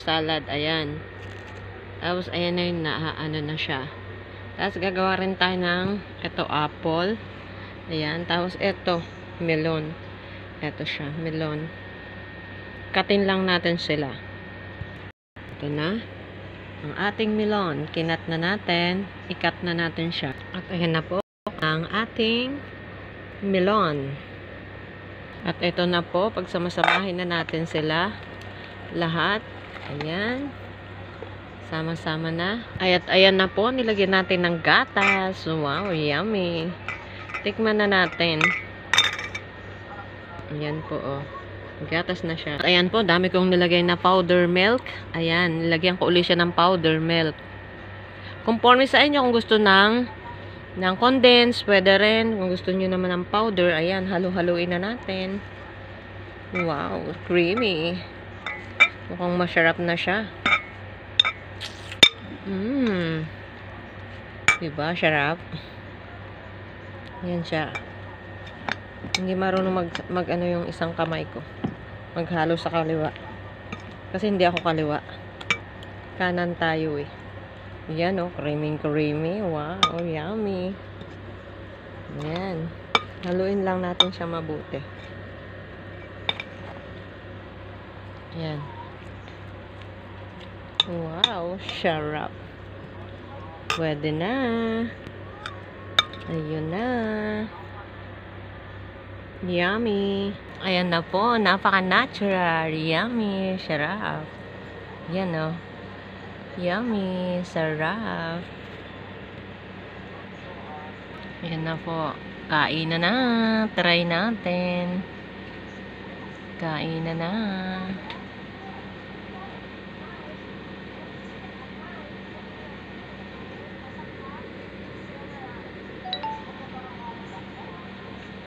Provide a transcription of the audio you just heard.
Salad, ayan. Tapos, ayan na yung ano na siya. Tapos, gagawa rin tayo ng, ito, apple. Ayan. Tapos, ito, melon. Ito siya, melon. Katin lang natin sila. Ito na. Ang ating melon. Kinat na natin. Ikat na natin siya. At ayan na po ang ating melon. At ito na po, pagsamasamahin na natin sila. Lahat. Ayan. Sama-sama na. At ayan na po, nilagyan natin ng gatas. Wow, yummy. Tikman na natin. Ayan po, oh. Gatas na siya. At ayan po, dami kong nilagay na powder milk. Ayan, nilagyan ko ulit siya ng powder milk. Conforme sa inyo kung gusto ng condensed, pwede rin. Kung gusto niyo naman ng powder, ayan, halo-haluin na natin. Wow, creamy. Mukhang masarap na siya. Diba, sarap. Ayan siya. Hindi marunong mag ano yung isang kamay ko. Maghalo sa kaliwa. Kasi hindi ako kaliwa. Kanan tayo eh. Ayan oh, creamy. Wow, yummy. Ayan. Haluin lang natin siya mabuti. Ayan. Wow, sarap. Pwede na. Ayun na. Yummy. Ayan na po, napaka-natural. Yummy, sarap. Yan oh. Yummy, sarap. Ayan na po. Kain na na. Try natin. Kain na na.